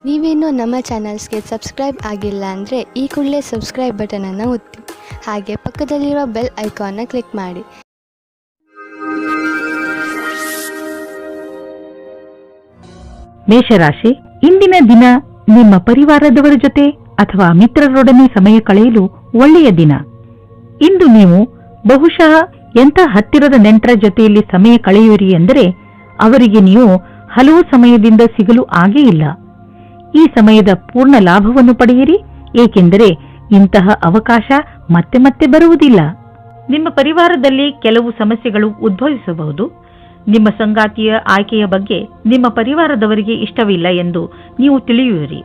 ನೀವೇನೂ ನಮ್ಮ ಚಾನಲ್ಸ್ಗೆ ಸಬ್ಸ್ಕ್ರೈಬ್ ಆಗಿಲ್ಲ ಅಂದರೆ ಈ ಕೂಡಲೇ ಸಬ್ಸ್ಕ್ರೈಬ್ ಬಟನನ್ನು ಒತ್ತಿ ಹಾಗೆ ಪಕ್ಕದಲ್ಲಿರುವ ಬೆಲ್ ಐಕಾನ್ನ ಕ್ಲಿಕ್ ಮಾಡಿ. ಮೇಷರಾಶಿ, ಇಂದಿನ ದಿನ ನಿಮ್ಮ ಪರಿವಾರದವರ ಜೊತೆ ಅಥವಾ ಮಿತ್ರರೊಡನೆ ಸಮಯ ಕಳೆಯಲು ಒಳ್ಳೆಯ ದಿನ. ಇಂದು ನೀವು ಬಹುಶಃ ಎಂಥ ಹತ್ತಿರದ ನೆಂಟರ ಜೊತೆಯಲ್ಲಿ ಸಮಯ ಕಳೆಯುವಿರಿ ಎಂದರೆ ಅವರಿಗೆ ನೀವು ಹಲವು ಸಮಯದಿಂದ ಸಿಗಲು ಆಗೇ ಇಲ್ಲ. ಈ ಸಮಯದ ಪೂರ್ಣ ಲಾಭವನ್ನು ಪಡೆಯಿರಿ, ಏಕೆಂದರೆ ಇಂತಹ ಅವಕಾಶ ಮತ್ತೆ ಮತ್ತೆ ಬರುವುದಿಲ್ಲ. ನಿಮ್ಮ ಪರಿವಾರದಲ್ಲಿ ಕೆಲವು ಸಮಸ್ಯೆಗಳು ಉದ್ಭವಿಸಬಹುದು. ನಿಮ್ಮ ಸಂಗಾತಿಯ ಆಯ್ಕೆಯ ಬಗ್ಗೆ ನಿಮ್ಮ ಪರಿವಾರದವರಿಗೆ ಇಷ್ಟವಿಲ್ಲ ಎಂದು ನೀವು ತಿಳಿಯುವಿರಿ.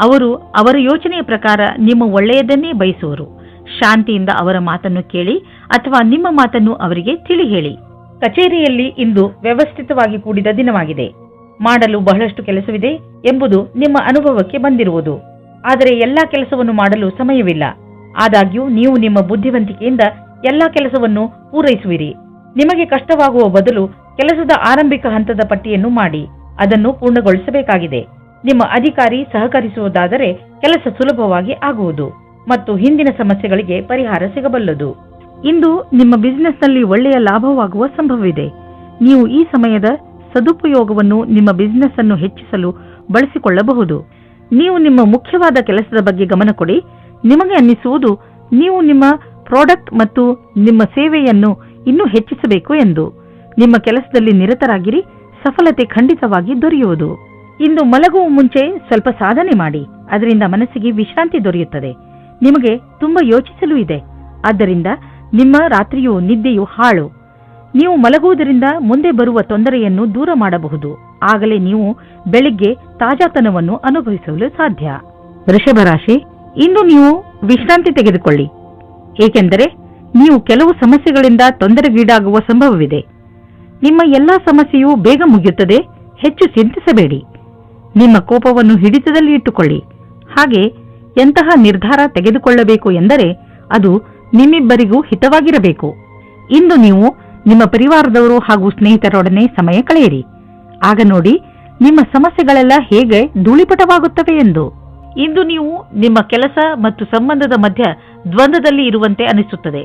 ಅವರು ಅವರ ಯೋಚನೆಯ ಪ್ರಕಾರ ನಿಮ್ಮ ಒಳ್ಳೆಯದನ್ನೇ ಬಯಸುವರು. ಶಾಂತಿಯಿಂದ ಅವರ ಮಾತನ್ನು ಕೇಳಿ ಅಥವಾ ನಿಮ್ಮ ಮಾತನ್ನು ಅವರಿಗೆ ತಿಳಿ ಹೇಳಿ. ಕಚೇರಿಯಲ್ಲಿ ಇಂದು ವ್ಯವಸ್ಥಿತವಾಗಿ ಕೂಡಿದ ದಿನವಾಗಿದೆ. ಮಾಡಲು ಬಹಳಷ್ಟು ಕೆಲಸವಿದೆ ಎಂಬುದು ನಿಮ್ಮ ಅನುಭವಕ್ಕೆ ಬಂದಿರುವುದು. ಆದರೆ ಎಲ್ಲಾ ಕೆಲಸವನ್ನು ಮಾಡಲು ಸಮಯವಿಲ್ಲ. ಆದಾಗ್ಯೂ ನೀವು ನಿಮ್ಮ ಬುದ್ಧಿವಂತಿಕೆಯಿಂದ ಎಲ್ಲಾ ಕೆಲಸವನ್ನು ಪೂರೈಸುವಿರಿ. ನಿಮಗೆ ಕಷ್ಟವಾಗುವ ಬದಲು ಕೆಲಸದ ಆರಂಭಿಕ ಹಂತದ ಪಟ್ಟಿಯನ್ನು ಮಾಡಿ ಅದನ್ನು ಪೂರ್ಣಗೊಳಿಸಬೇಕಾಗಿದೆ. ನಿಮ್ಮ ಅಧಿಕಾರಿ ಸಹಕರಿಸುವುದಾದರೆ ಕೆಲಸ ಸುಲಭವಾಗಿ ಆಗುವುದು ಮತ್ತು ಹಿಂದಿನ ಸಮಸ್ಯೆಗಳಿಗೆ ಪರಿಹಾರ ಸಿಗಬಲ್ಲದು. ಇಂದು ನಿಮ್ಮ ಬಿಸಿನೆಸ್ನಲ್ಲಿ ಒಳ್ಳೆಯ ಲಾಭವಾಗುವ ಸಂಭವವಿದೆ. ನೀವು ಈ ಸಮಯದ ಸದುಪಯೋಗವನ್ನು ನಿಮ್ಮ ಬಿಸಿನೆಸ್ ಅನ್ನು ಹೆಚ್ಚಿಸಲು ಬಳಸಿಕೊಳ್ಳಬಹುದು. ನೀವು ನಿಮ್ಮ ಮುಖ್ಯವಾದ ಕೆಲಸದ ಬಗ್ಗೆ ಗಮನ ಕೊಡಿ. ನಿಮಗೆ ಅನ್ನಿಸುವುದು ನೀವು ನಿಮ್ಮ ಪ್ರಾಡಕ್ಟ್ ಮತ್ತು ನಿಮ್ಮ ಸೇವೆಯನ್ನು ಇನ್ನೂ ಹೆಚ್ಚಿಸಬೇಕು ಎಂದು. ನಿಮ್ಮ ಕೆಲಸದಲ್ಲಿ ನಿರತರಾಗಿರಿ, ಸಫಲತೆ ಖಂಡಿತವಾಗಿ ದೊರೆಯುವುದು. ಇಂದು ಮಲಗುವ ಮುಂಚೆ ಸ್ವಲ್ಪ ಸಾಧನೆ ಮಾಡಿ, ಅದರಿಂದ ಮನಸ್ಸಿಗೆ ವಿಶ್ರಾಂತಿ ದೊರೆಯುತ್ತದೆ. ನಿಮಗೆ ತುಂಬಾ ಯೋಚಿಸಲು ಇದೆ, ಆದ್ದರಿಂದ ನಿಮ್ಮ ರಾತ್ರಿಯೂ ನಿದ್ದೆಯೂ ಹಾಳು. ನೀವು ಮಲಗುವುದರಿಂದ ಮುಂದೆ ಬರುವ ತೊಂದರೆಯನ್ನು ದೂರ ಮಾಡಬಹುದು. ಆಗಲೇ ನೀವು ಬೆಳಿಗ್ಗೆ ತಾಜಾತನವನ್ನು ಅನುಭವಿಸಲು ಸಾಧ್ಯ. ವೃಷಭ ರಾಶಿ, ಇಂದು ನೀವು ವಿಶ್ರಾಂತಿ ತೆಗೆದುಕೊಳ್ಳಿ, ಏಕೆಂದರೆ ನೀವು ಕೆಲವು ಸಮಸ್ಯೆಗಳಿಂದ ತೊಂದರೆಗೀಡಾಗುವ ಸಂಭವವಿದೆ. ನಿಮ್ಮ ಎಲ್ಲಾ ಸಮಸ್ಯೆಯೂ ಬೇಗ ಮುಗಿಯುತ್ತದೆ. ಹೆಚ್ಚು ಚಿಂತಿಸಬೇಡಿ. ನಿಮ್ಮ ಕೋಪವನ್ನು ಹಿಡಿತದಲ್ಲಿ ಇಟ್ಟುಕೊಳ್ಳಿ. ಹಾಗೆ ಎಂತಹ ನಿರ್ಧಾರ ತೆಗೆದುಕೊಳ್ಳಬೇಕು ಎಂದರೆ ಅದು ನಿಮ್ಮಿಬ್ಬರಿಗೂ ಹಿತವಾಗಿರಬೇಕು. ಇಂದು ನೀವು ನಿಮ್ಮ ಪರಿವಾರದವರು ಹಾಗೂ ಸ್ನೇಹಿತರೊಡನೆ ಸಮಯ ಕಳೆಯಿರಿ. ಆಗ ನೋಡಿ ನಿಮ್ಮ ಸಮಸ್ಯೆಗಳೆಲ್ಲ ಹೇಗೆ ಧೂಳಿಪಟವಾಗುತ್ತವೆ ಎಂದು. ಇಂದು ನೀವು ನಿಮ್ಮ ಕೆಲಸ ಮತ್ತು ಸಂಬಂಧದ ಮಧ್ಯ ದ್ವಂದ್ವದಲ್ಲಿ ಇರುವಂತೆ ಅನಿಸುತ್ತದೆ.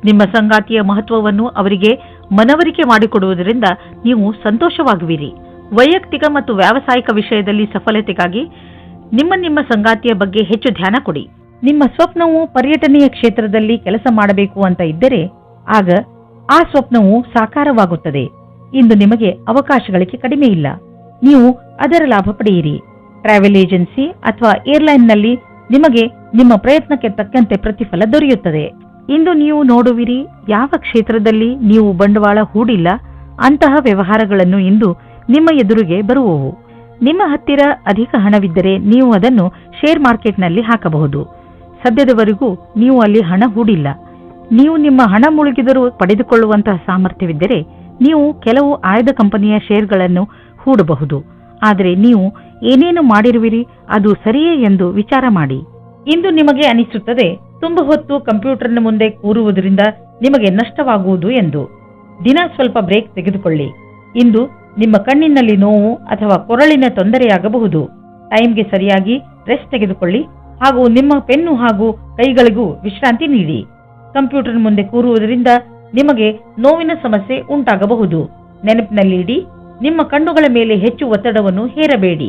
ನಿಮ್ಮ ಸಂಗಾತಿಯ ಮಹತ್ವವನ್ನು ಅವರಿಗೆ ಮನವರಿಕೆ ಮಾಡಿಕೊಡುವುದರಿಂದ ನೀವು ಸಂತೋಷವಾಗುವಿರಿ. ವೈಯಕ್ತಿಕ ಮತ್ತು ವ್ಯಾವಸಾಯಿಕ ವಿಷಯದಲ್ಲಿ ಸಫಲತೆಗಾಗಿ ನಿಮ್ಮ ಸಂಗಾತಿಯ ಬಗ್ಗೆ ಹೆಚ್ಚು ಧ್ಯಾನ ಕೊಡಿ. ನಿಮ್ಮ ಸ್ವಪ್ನವು ಪರ್ಯಟನೆಯ ಕ್ಷೇತ್ರದಲ್ಲಿ ಕೆಲಸ ಮಾಡಬೇಕು ಅಂತ ಇದ್ದರೆ ಆಗ ಆ ಸ್ವಪ್ನವು ಸಾಕಾರವಾಗುತ್ತದೆ. ಇಂದು ನಿಮಗೆ ಅವಕಾಶಗಳಿಗೆ ಕಡಿಮೆ ಇಲ್ಲ. ನೀವು ಅದರ ಲಾಭ ಪಡೆಯಿರಿ. ಟ್ರಾವೆಲ್ ಏಜೆನ್ಸಿ ಅಥವಾ ಏರ್ಲೈನ್ನಲ್ಲಿ ನಿಮಗೆ ನಿಮ್ಮ ಪ್ರಯತ್ನಕ್ಕೆ ತಕ್ಕಂತೆ ಪ್ರತಿಫಲ ದೊರೆಯುತ್ತದೆ. ಇಂದು ನೀವು ನೋಡುವಿರಿ, ಯಾವ ಕ್ಷೇತ್ರದಲ್ಲಿ ನೀವು ಬಂಡವಾಳ ಹೂಡಿಲ್ಲ ಅಂತಹ ವ್ಯವಹಾರಗಳನ್ನು ಇಂದು ನಿಮ್ಮ ಎದುರಿಗೆ ಬರುವವು. ನಿಮ್ಮ ಹತ್ತಿರ ಅಧಿಕ ಹಣವಿದ್ದರೆ ನೀವು ಅದನ್ನು ಶೇರ್ ಮಾರ್ಕೆಟ್ನಲ್ಲಿ ಹಾಕಬಹುದು. ಸದ್ಯದವರೆಗೂ ನೀವು ಅಲ್ಲಿ ಹಣ ಹೂಡಿಲ್ಲ. ನೀವು ನಿಮ್ಮ ಹಣ ಮುಳುಗಿದರೂ ಪಡೆದುಕೊಳ್ಳುವಂತಹ ಸಾಮರ್ಥ್ಯವಿದ್ದರೆ ನೀವು ಕೆಲವು ಆಯ್ದ ಕಂಪನಿಯ ಶೇರ್ಗಳನ್ನು ಹೂಡಬಹುದು. ಆದರೆ ನೀವು ಏನೇನು ಮಾಡಿರುವಿರಿ ಅದು ಸರಿಯೇ ಎಂದು ವಿಚಾರ ಮಾಡಿ. ಇಂದು ನಿಮಗೆ ಅನಿಸುತ್ತದೆ ತುಂಬ ಹೊತ್ತು ಕಂಪ್ಯೂಟರ್ನ ಮುಂದೆ ಕೂರುವುದರಿಂದ ನಿಮಗೆ ನಷ್ಟವಾಗುವುದು ಎಂದು. ದಿನ ಸ್ವಲ್ಪ ಬ್ರೇಕ್ ತೆಗೆದುಕೊಳ್ಳಿ. ಇಂದು ನಿಮ್ಮ ಕಣ್ಣಿನಲ್ಲಿ ನೋವು ಅಥವಾ ಕೊರಳಿನ ತೊಂದರೆಯಾಗಬಹುದು. ಟೈಮ್ಗೆ ಸರಿಯಾಗಿ ರೆಸ್ಟ್ ತೆಗೆದುಕೊಳ್ಳಿ ಹಾಗೂ ನಿಮ್ಮ ಪೆನ್ನು ಹಾಗೂ ಕೈಗಳಿಗೂ ವಿಶ್ರಾಂತಿ ನೀಡಿ. ಕಂಪ್ಯೂಟರ್ ಮುಂದೆ ಕೂರುವುದರಿಂದ ನಿಮಗೆ ನೋವಿನ ಸಮಸ್ಯೆ ಉಂಟಾಗಬಹುದು. ನೆನಪಿನಲ್ಲಿಡಿ, ನಿಮ್ಮ ಕಣ್ಣುಗಳ ಮೇಲೆ ಹೆಚ್ಚು ಒತ್ತಡವನ್ನು ಹೇರಬೇಡಿ.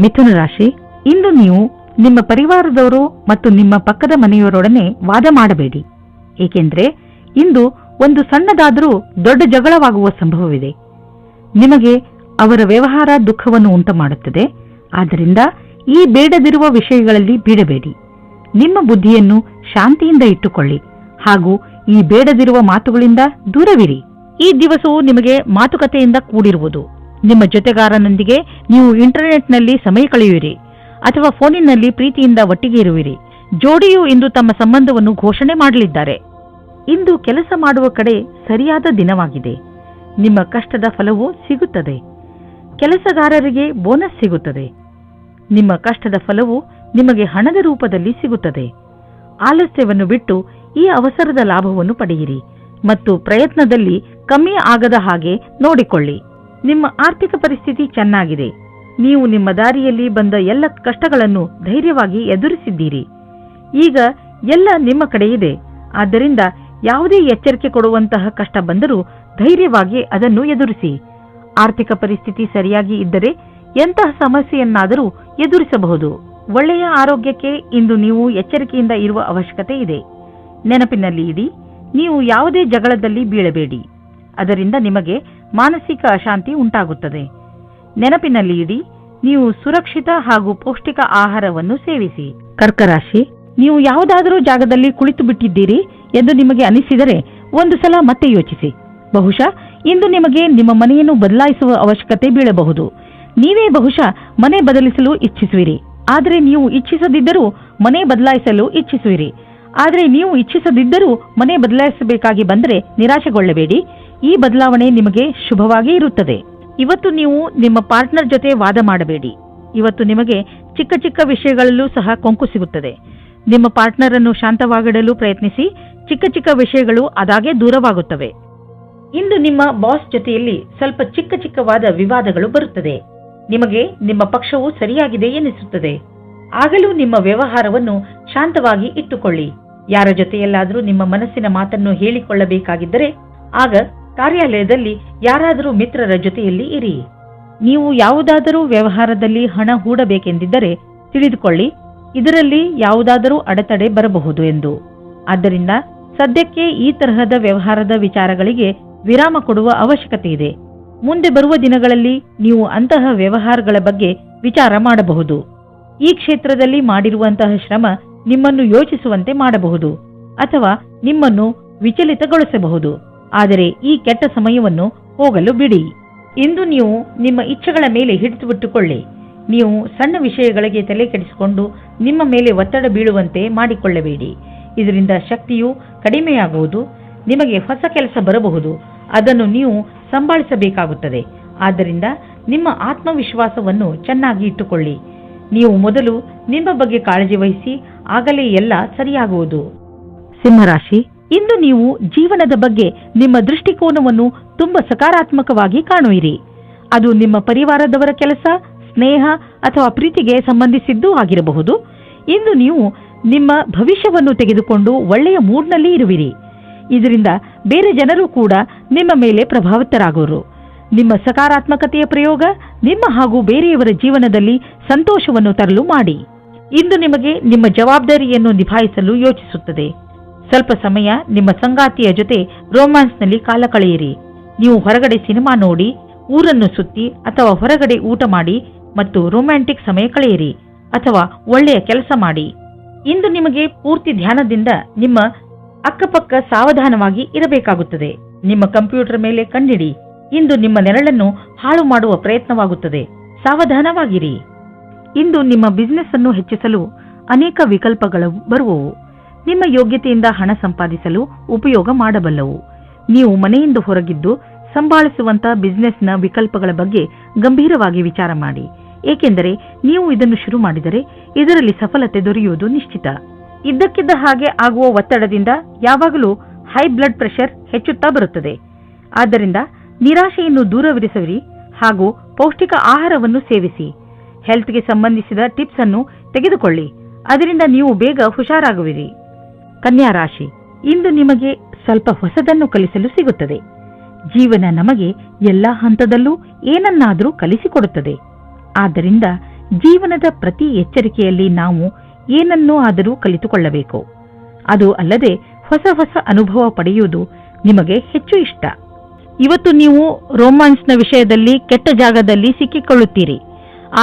ಮಿಥುನ ರಾಶಿ, ಇಂದು ನೀವು ನಿಮ್ಮ ಪರಿವಾರದವರು ಮತ್ತು ನಿಮ್ಮ ಪಕ್ಕದ ಮನೆಯವರೊಡನೆ ವಾದ ಮಾಡಬೇಡಿ, ಏಕೆಂದರೆ ಇಂದು ಒಂದು ಸಣ್ಣದಾದರೂ ದೊಡ್ಡ ಜಗಳವಾಗುವ ಸಂಭವವಿದೆ. ನಿಮಗೆ ಅವರ ವ್ಯವಹಾರ ದುಃಖವನ್ನು ಉಂಟುಮಾಡುತ್ತದೆ. ಆದ್ದರಿಂದ ಈ ಬೇಡದಿರುವ ವಿಷಯಗಳಲ್ಲಿ ಬೀಳಬೇಡಿ. ನಿಮ್ಮ ಬುದ್ಧಿಯನ್ನು ಶಾಂತಿಯಿಂದ ಇಟ್ಟುಕೊಳ್ಳಿ ಹಾಗೂ ಈ ಬೇಡದಿರುವ ಮಾತುಗಳಿಂದ ದೂರವಿರಿ. ಈ ದಿವಸವು ನಿಮಗೆ ಮಾತುಕತೆಯಿಂದ ಕೂಡಿರುವುದು. ನಿಮ್ಮ ಜೊತೆಗಾರನೊಂದಿಗೆ ನೀವು ಇಂಟರ್ನೆಟ್ನಲ್ಲಿ ಸಮಯ ಕಳೆಯುವಿರಿ ಅಥವಾ ಫೋನಿನಲ್ಲಿ ಪ್ರೀತಿಯಿಂದ ಒಟ್ಟಿಗೆ ಇರುವಿರಿ. ಜೋಡಿಯು ಇಂದು ತಮ್ಮ ಸಂಬಂಧವನ್ನು ಘೋಷಣೆ ಮಾಡಲಿದ್ದಾರೆ. ಇಂದು ಕೆಲಸ ಮಾಡುವ ಕಡೆ ಸರಿಯಾದ ದಿನವಾಗಿದೆ. ನಿಮ್ಮ ಕಷ್ಟದ ಫಲವು ಸಿಗುತ್ತದೆ. ಕೆಲಸಗಾರರಿಗೆ ಬೋನಸ್ ಸಿಗುತ್ತದೆ. ನಿಮ್ಮ ಕಷ್ಟದ ಫಲವು ನಿಮಗೆ ಹಣದ ರೂಪದಲ್ಲಿ ಸಿಗುತ್ತದೆ. ಆಲಸ್ಯವನ್ನು ಬಿಟ್ಟು ಈ ಅವಸರದ ಲಾಭವನ್ನು ಪಡೆಯಿರಿ ಮತ್ತು ಪ್ರಯತ್ನದಲ್ಲಿ ಕಮ್ಮಿ ಆಗದ ಹಾಗೆ ನೋಡಿಕೊಳ್ಳಿ. ನಿಮ್ಮ ಆರ್ಥಿಕ ಪರಿಸ್ಥಿತಿ ಚೆನ್ನಾಗಿದೆ. ನೀವು ನಿಮ್ಮ ದಾರಿಯಲ್ಲಿ ಬಂದ ಎಲ್ಲ ಕಷ್ಟಗಳನ್ನು ಧೈರ್ಯವಾಗಿ ಎದುರಿಸಿದ್ದೀರಿ. ಈಗ ಎಲ್ಲ ನಿಮ್ಮ ಕಡೆ ಇದೆ. ಆದ್ದರಿಂದ ಯಾವುದೇ ಎಚ್ಚರಿಕೆ ಕೊಡುವಂತಹ ಕಷ್ಟ ಬಂದರೂ ಧೈರ್ಯವಾಗಿ ಅದನ್ನು ಎದುರಿಸಿ. ಆರ್ಥಿಕ ಪರಿಸ್ಥಿತಿ ಸರಿಯಾಗಿ ಇದ್ದರೆ ಎಂತಹ ಸಮಸ್ಯೆಯನ್ನಾದರೂ ಎದುರಿಸಬಹುದು. ಒಳ್ಳೆಯ ಆರೋಗ್ಯಕ್ಕೆ ಇಂದು ನೀವು ಎಚ್ಚರಿಕೆಯಿಂದ ಇರುವ ಅವಶ್ಯಕತೆ ಇದೆ. ನೆನಪಿನಲ್ಲಿ ಇಡಿ, ನೀವು ಯಾವುದೇ ಜಗಳದಲ್ಲಿ ಬೀಳಬೇಡಿ. ಅದರಿಂದ ನಿಮಗೆ ಮಾನಸಿಕ ಅಶಾಂತಿ ಉಂಟಾಗುತ್ತದೆ. ನೆನಪಿನಲ್ಲಿ ಇಡಿ, ನೀವು ಸುರಕ್ಷಿತ ಹಾಗೂ ಪೌಷ್ಟಿಕ ಆಹಾರವನ್ನು ಸೇವಿಸಿ. ಕರ್ಕರಾಶಿ, ನೀವು ಯಾವುದಾದರೂ ಜಾಗದಲ್ಲಿ ಕುಳಿತು ಬಿಟ್ಟಿದ್ದೀರಿ ಎಂದು ನಿಮಗೆ ಅನಿಸಿದರೆ ಒಂದು ಸಲ ಮತ್ತೆ ಯೋಚಿಸಿ. ಬಹುಶಃ ಇಂದು ನಿಮಗೆ ನಿಮ್ಮ ಮನೆಯನ್ನು ಬದಲಾಯಿಸುವ ಅವಶ್ಯಕತೆ ಬೀಳಬಹುದು. ನೀವೇ ಬಹುಶಃ ಮನೆ ಬದಲಿಸಲು ಇಚ್ಛಿಸುವಿರಿ, ಆದರೆ ನೀವು ಇಚ್ಛಿಸದಿದ್ದರೂ ಮನೆ ಬದಲಾಯಿಸಲು ಇಚ್ಛಿಸುವಿರಿ. ಆದರೆ ನೀವು ಇಚ್ಛಿಸದಿದ್ದರೂ ಮನೆ ಬದಲಾಯಿಸಬೇಕಾಗಿ ಬಂದರೆ ನಿರಾಶೆಗೊಳ್ಳಬೇಡಿ. ಈ ಬದಲಾವಣೆ ನಿಮಗೆ ಶುಭವಾಗಿ ಇರುತ್ತದೆ. ಇವತ್ತು ನೀವು ನಿಮ್ಮ ಪಾರ್ಟ್ನರ್ ಜೊತೆ ವಾದ ಮಾಡಬೇಡಿ. ಇವತ್ತು ನಿಮಗೆ ಚಿಕ್ಕ ಚಿಕ್ಕ ವಿಷಯಗಳಲ್ಲೂ ಸಹ ಕೊಂಕು ಸಿಗುತ್ತದೆ. ನಿಮ್ಮ ಪಾರ್ಟ್ನರ್ ಅನ್ನು ಶಾಂತವಾಗಿಡಲು ಪ್ರಯತ್ನಿಸಿ. ಚಿಕ್ಕ ಚಿಕ್ಕ ವಿಷಯಗಳು ಅದಾಗೆ ದೂರವಾಗುತ್ತವೆ. ಇಂದು ನಿಮ್ಮ ಬಾಸ್ ಜೊತೆಯಲ್ಲಿ ಸ್ವಲ್ಪ ಚಿಕ್ಕ ಚಿಕ್ಕವಾದ ವಿವಾದಗಳು ಬರುತ್ತದೆ. ನಿಮಗೆ ನಿಮ್ಮ ಪಕ್ಷವು ಸರಿಯಾಗಿದೆ ಎನಿಸುತ್ತದೆ. ಆಗಲೂ ನಿಮ್ಮ ವ್ಯವಹಾರವನ್ನು ಶಾಂತವಾಗಿ ಇಟ್ಟುಕೊಳ್ಳಿ. ಯಾರ ಜೊತೆಯಲ್ಲಾದರೂ ನಿಮ್ಮ ಮನಸ್ಸಿನ ಮಾತನ್ನು ಹೇಳಿಕೊಳ್ಳಬೇಕಾಗಿದ್ದರೆ ಆಗ ಕಾರ್ಯಾಲಯದಲ್ಲಿ ಯಾರಾದರೂ ಮಿತ್ರರ ಜೊತೆಯಲ್ಲಿ ಇರಿ. ನೀವು ಯಾವುದಾದರೂ ವ್ಯವಹಾರದಲ್ಲಿ ಹಣ ಹೂಡಬೇಕೆಂದಿದ್ದರೆ ತಿಳಿದುಕೊಳ್ಳಿ, ಇದರಲ್ಲಿ ಯಾವುದಾದರೂ ಅಡೆತಡೆ ಬರಬಹುದು ಎಂದು. ಆದ್ದರಿಂದ ಸದ್ಯಕ್ಕೆ ಈ ತರಹದ ವ್ಯವಹಾರದ ವಿಚಾರಗಳಿಗೆ ವಿರಾಮ ಕೊಡುವ ಅವಶ್ಯಕತೆ ಇದೆ. ಮುಂದೆ ಬರುವ ದಿನಗಳಲ್ಲಿ ನೀವು ಅಂತಹ ವ್ಯವಹಾರಗಳ ಬಗ್ಗೆ ವಿಚಾರ ಮಾಡಬಹುದು. ಈ ಕ್ಷೇತ್ರದಲ್ಲಿ ಮಾಡಿರುವಂತಹ ಶ್ರಮ ನಿಮ್ಮನ್ನು ಯೋಚಿಸುವಂತೆ ಮಾಡಬಹುದು ಅಥವಾ ನಿಮ್ಮನ್ನು ವಿಚಲಿತಗೊಳಿಸಬಹುದು. ಆದರೆ ಈ ಕೆಟ್ಟ ಸಮಯವನ್ನು ಹೋಗಲು ಬಿಡಿ. ಇಂದು ನೀವು ನಿಮ್ಮ ಇಚ್ಛೆಗಳ ಮೇಲೆ ಹಿಡಿದುಬಿಟ್ಟುಕೊಳ್ಳಿ. ನೀವು ಸಣ್ಣ ವಿಷಯಗಳಿಗೆ ತಲೆ ಕೆಡಿಸಿಕೊಂಡು ನಿಮ್ಮ ಮೇಲೆ ಒತ್ತಡ ಬೀಳುವಂತೆ ಮಾಡಿಕೊಳ್ಳಬೇಡಿ. ಇದರಿಂದ ಶಕ್ತಿಯು ಕಡಿಮೆಯಾಗುವುದು. ನಿಮಗೆ ಹೊಸ ಕೆಲಸ ಬರಬಹುದು, ಅದನ್ನು ನೀವು ಸಂಭಾಳಿಸಬೇಕಾಗುತ್ತದೆ. ಆದ್ದರಿಂದ ನಿಮ್ಮ ಆತ್ಮವಿಶ್ವಾಸವನ್ನು ಚೆನ್ನಾಗಿ ಇಟ್ಟುಕೊಳ್ಳಿ. ನೀವು ಮೊದಲು ನಿಮ್ಮ ಬಗ್ಗೆ ಕಾಳಜಿ ವಹಿಸಿ, ಆಗಲೇ ಎಲ್ಲ ಸರಿಯಾಗುವುದು. ಸಿಂಹರಾಶಿ, ಇಂದು ನೀವು ಜೀವನದ ಬಗ್ಗೆ ನಿಮ್ಮ ದೃಷ್ಟಿಕೋನವನ್ನು ತುಂಬಾ ಸಕಾರಾತ್ಮಕವಾಗಿ ಕಾಣುವಿರಿ. ಅದು ನಿಮ್ಮ ಪರಿವಾರದವರ ಕೆಲಸ, ಸ್ನೇಹ ಅಥವಾ ಪ್ರೀತಿಗೆ ಸಂಬಂಧಿಸಿದ್ದೂ ಆಗಿರಬಹುದು. ಇಂದು ನೀವು ನಿಮ್ಮ ಭವಿಷ್ಯವನ್ನು ತೆಗೆದುಕೊಂಡು ಒಳ್ಳೆಯ ಮೂಡ್ನಲ್ಲಿ ಇರುವಿರಿ. ಇದರಿಂದ ಬೇರೆ ಜನರು ಕೂಡ ನಿಮ್ಮ ಮೇಲೆ ಪ್ರಭಾವಿತರಾಗುವರು. ನಿಮ್ಮ ಸಕಾರಾತ್ಮಕತೆಯ ಪ್ರಯೋಗ ನಿಮ್ಮ ಹಾಗೂ ಬೇರೆಯವರ ಜೀವನದಲ್ಲಿ ಸಂತೋಷವನ್ನು ತರಲು ಮಾಡಿ. ಇಂದು ನಿಮಗೆ ನಿಮ್ಮ ಜವಾಬ್ದಾರಿಯನ್ನು ನಿಭಾಯಿಸಲು ಯೋಚಿಸುತ್ತದೆ. ಸ್ವಲ್ಪ ಸಮಯ ನಿಮ್ಮ ಸಂಗಾತಿಯ ಜೊತೆ ರೋಮ್ಯಾನ್ಸ್ನಲ್ಲಿ ಕಾಲ ಕಳೆಯಿರಿ. ನೀವು ಹೊರಗಡೆ ಸಿನಿಮಾ ನೋಡಿ, ಊರನ್ನು ಸುತ್ತಿ ಅಥವಾ ಹೊರಗಡೆ ಊಟ ಮಾಡಿ ಮತ್ತು ರೊಮ್ಯಾಂಟಿಕ್ ಸಮಯ ಕಳೆಯಿರಿ ಅಥವಾ ಒಳ್ಳೆಯ ಕೆಲಸ ಮಾಡಿ. ಇಂದು ನಿಮಗೆ ಪೂರ್ತಿ ಧ್ಯಾನದಿಂದ ನಿಮ್ಮ ಅಕ್ಕಪಕ್ಕ ಸಾವಧಾನವಾಗಿ ಇರಬೇಕಾಗುತ್ತದೆ. ನಿಮ್ಮ ಕಂಪ್ಯೂಟರ್ ಮೇಲೆ ಕಣ್ಣಿಡಿ. ಇಂದು ನಿಮ್ಮ ನೆರಳನ್ನು ಹಾಳು ಮಾಡುವ ಪ್ರಯತ್ನವಾಗುತ್ತದೆ. ಸಾವಧಾನವಾಗಿರಿ. ಇಂದು ನಿಮ್ಮ ಬಿಸಿನೆಸ್ ಅನ್ನು ಹೆಚ್ಚಿಸಲು ಅನೇಕ ವಿಕಲ್ಪಗಳು ಬರುವವು. ನಿಮ್ಮ ಯೋಗ್ಯತೆಯಿಂದ ಹಣ ಸಂಪಾದಿಸಲು ಉಪಯೋಗ ಮಾಡಬಲ್ಲವು. ನೀವು ಮನೆಯಿಂದ ಹೊರಗಿದ್ದು ಸಂಭಾಳಿಸುವಂತಹ ಬಿಸಿನೆಸ್ನ ವಿಕಲ್ಪಗಳ ಬಗ್ಗೆ ಗಂಭೀರವಾಗಿ ವಿಚಾರ ಮಾಡಿ. ಏಕೆಂದರೆ ನೀವು ಇದನ್ನು ಶುರು ಮಾಡಿದರೆ ಇದರಲ್ಲಿ ಸಫಲತೆ ದೊರೆಯುವುದು ನಿಶ್ಚಿತ. ಇದ್ದಕ್ಕಿದ್ದ ಹಾಗೆ ಆಗುವ ಒತ್ತಡದಿಂದ ಯಾವಾಗಲೂ ಹೈ ಬ್ಲಡ್ ಪ್ರೆಷರ್ ಹೆಚ್ಚುತ್ತಾ ಬರುತ್ತದೆ. ಆದ್ದರಿಂದ ನಿರಾಶೆಯನ್ನು ದೂರವಿರಿಸಿರಿ ಹಾಗೂ ಪೌಷ್ಟಿಕ ಆಹಾರವನ್ನು ಸೇವಿಸಿ. ಹೆಲ್ತ್ಗೆ ಸಂಬಂಧಿಸಿದ ಟಿಪ್ಸ್ ಅನ್ನು ತೆಗೆದುಕೊಳ್ಳಿ. ಅದರಿಂದ ನೀವು ಬೇಗ ಹುಷಾರಾಗುವಿರಿ. ಕನ್ಯಾ ರಾಶಿ, ಇಂದು ನಿಮಗೆ ಸ್ವಲ್ಪ ಹೊಸದನ್ನು ಕಲಿಸಲು ಸಿಗುತ್ತದೆ. ಜೀವನ ನಮಗೆ ಎಲ್ಲಾ ಹಂತದಲ್ಲೂ ಏನನ್ನಾದರೂ ಕಲಿಸಿಕೊಡುತ್ತದೆ. ಆದ್ದರಿಂದ ಜೀವನದ ಪ್ರತಿ ಎಚ್ಚರಿಕೆಯಲ್ಲಿ ನಾವು ಏನನ್ನೂ ಆದರೂ ಕಲಿತುಕೊಳ್ಳಬೇಕು. ಅದು ಅಲ್ಲದೆ ಹೊಸ ಹೊಸ ಅನುಭವ ಪಡೆಯುವುದು ನಿಮಗೆ ಹೆಚ್ಚು ಇಷ್ಟ. ಇವತ್ತು ನೀವು ರೋಮ್ಯಾನ್ಸ್ನ ವಿಷಯದಲ್ಲಿ ಕೆಟ್ಟ ಜಾಗದಲ್ಲಿ ಸಿಕ್ಕಿಕೊಳ್ಳುತ್ತೀರಿ.